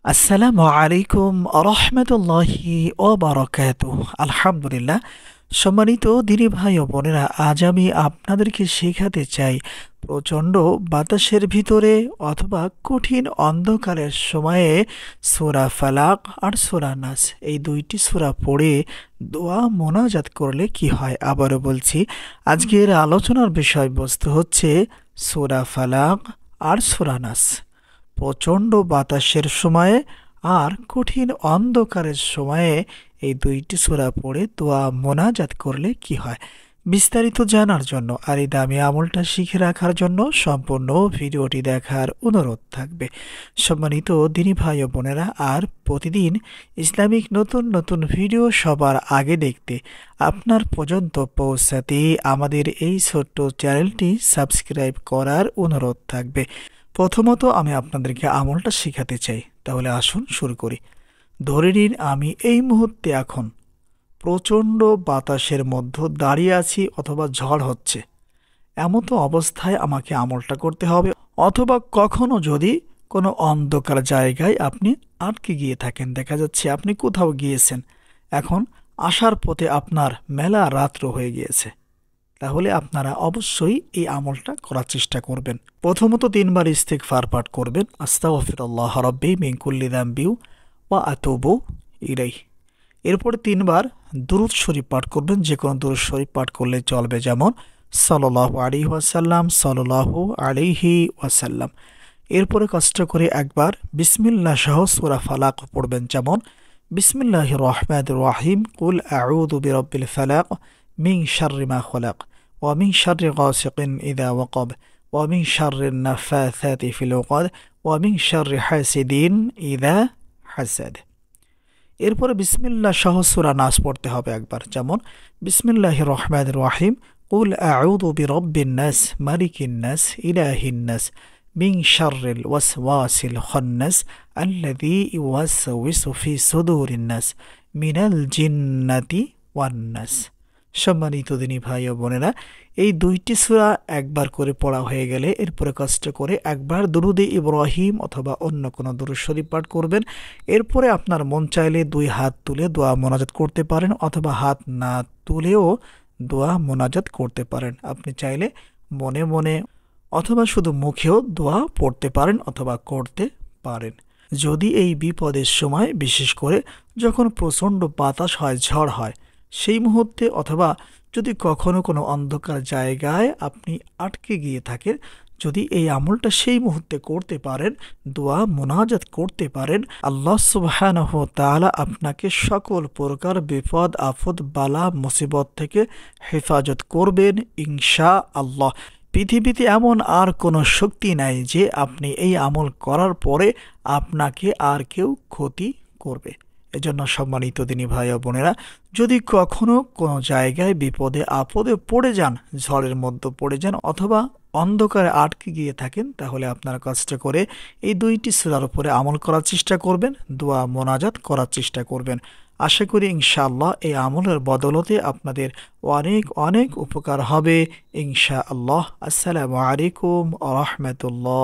আসসালামু আলাইকুম আরহামতুল্লাহি ওয়াবারাকাতুহ। আলহামদুলিল্লাহ। সম্মানিত দিনী ভাই ও বোনেরা, আজ আমি আপনাদেরকে শেখাতে চাই প্রচণ্ড বাতাসের ভিতরে অথবা কঠিন অন্ধকারের সময়ে সূরা ফালাক আর সূরা নাস এই দুইটি সূরা পড়ে দোয়া মোনাজাত করলে কি হয়। আবারও বলছি, আজকের আলোচনার বিষয়বস্তু হচ্ছে সূরা ফালাক আর সূরা নাস। প্রচণ্ড বাতাসের সময়ে আর কঠিন অন্ধকারের সময়ে এই দুইটি সূরা পড়ে দোয়া মোনাজাত করলে কি হয়। বিস্তারিত জানার জন্য আর এই দামি আমলটা শিখে রাখার জন্য সম্পূর্ণ ভিডিওটি দেখার অনুরোধ থাকবে। সম্মানিত দিনী ভাই ও বোনেরা, আর প্রতিদিন ইসলামিক নতুন নতুন ভিডিও সবার আগে দেখতে আপনার পর্যন্ত পৌঁছাতে আমাদের এই ছোট্ট চ্যানেলটি সাবস্ক্রাইব করার অনুরোধ থাকবে। প্রথমত আমি আপনাদেরকে আমলটা শেখাতে চাই, তাহলে আসুন শুরু করি। ধরে নিন আমি এই মুহূর্তে এখন প্রচণ্ড বাতাসের মধ্যে দাঁড়িয়ে আছি অথবা ঝড় হচ্ছে। এমতো অবস্থায় আমাকে আমলটা করতে হবে। অথবা কখনো যদি কোনো অন্ধকার জায়গায় আপনি আটকে গিয়ে থাকেন, দেখা যাচ্ছে আপনি কোথাও গিয়েছেন, এখন আসার পথে আপনার মেলা রাত্র হয়ে গিয়েছে, তাহলে আপনারা অবশ্যই এই আমলটা করার চেষ্টা করবেন। প্রথমত 3 বার ইস্তিগফার পাঠ করবেন, আস্তাগফিরুল্লাহ রাব্বি মিন কুল্লি যামবি ওয়া আতুবু ইলাইহি। এরপরে 3 বার দুরূদ শরীফ পাঠ করবেন, যে কোনো দুরূদ শরীফ পাঠ করলে চলবে, যেমন সাল্লাল্লাহু আলাইহি ওয়াসাল্লাম, সাল্লাল্লাহু আলাইহি ওয়াসাল্লাম। এরপরে কষ্ট করে একবার বিসমিল্লাহ সহ সূরা ফালাক পড়বেন, যেমন বিসমিল্লাহির রহমানির রহিম, কুল আউযু বিরাব্বিল ফালাক মিন শাররি মা খলাক ওয়া মিন শাররি গাসিকিন ইযা ওয়াকাব ওয়া মিন শাররিন নাফাসাতি ফিল উকাদ ওয়া মিন শাররি হাসিদিন ইযা হাসাদ। এরপরে বিসমিল্লাহ সহ সূরা নাস পড়তে হবে একবার, যেমন বিসমিল্লাহির রহমানির রহিম, কুল আউযু বিরাব্বিন নাস মালিকিন নাস ইলাহিন নাস মিন শাররিল ওয়াসওয়াসিল খান্নাস আল্লাযী ইউওয়াসওয়িসু ফি সুদুরিন নাস মিনাল জিন্নাতি ওয়ান নাস। সম্মানিত দিনী ভাই ও বোনেরা, এই দুইটি সূরা একবার করে পড়া হয়ে গেলে এরপরে কষ্ট করে একবার দুরুদে ইব্রাহিম অথবা অন্য কোনো দুরূদ শরীফ পাঠ করবেন। এরপরে আপনার মন চাইলে 2 হাত তুলে দোয়া মোনাজাত করতে পারেন, অথবা হাত না তুলেও দোয়া মোনাজাত করতে পারেন। আপনি চাইলে মনে মনে অথবা শুধু মুখেও দোয়া পড়তে পারেন অথবা করতে পারেন। যদি এই বিপদের সময়, বিশেষ করে যখন প্রচণ্ড বাতাস হয়, ঝড় হয়, সেই মুহূর্তে, অথবা যদি কখনো কোনো অন্ধকার জায়গায় আপনি আটকে গিয়ে থাকেন, যদি এই আমলটা সেই মুহূর্তে করতে পারেন, দোয়া মোনাজাত করতে পারেন, আল্লাহ সুবহানাহু ওয়া তাআলা আপনাকে সকল প্রকার বিপদ আপদ বালা মুসিবত থেকে হেফাজত করবেন ইনশাআল্লাহ। পৃথিবীতে এমন আর কোনো শক্তি নাই যে আপনি এই আমল করার পরে আপনাকে আর কেউ ক্ষতি করবে। এজন্য সম্মানিত দিনী ভাই ও বোনেরা, যদি কখনো কোনো জায়গায় বিপদে আপদে পড়ে যান, ঝড়ের মধ্যে পড়ে যান অথবা অন্ধকারে আটকে গিয়ে থাকেন, তাহলে আপনারা কষ্ট করে এই দুইটি সূরার উপরে আমল করার চেষ্টা করবেন, দোয়া মোনাজাত করার চেষ্টা করবেন। আশা করি ইনশাআল্লাহ এই আমলের বদলতে আপনাদের অনেক অনেক উপকার হবে ইনশাআল্লাহ। আসসালামু আলাইকুম ওয়া রাহমাতুল্লাহ।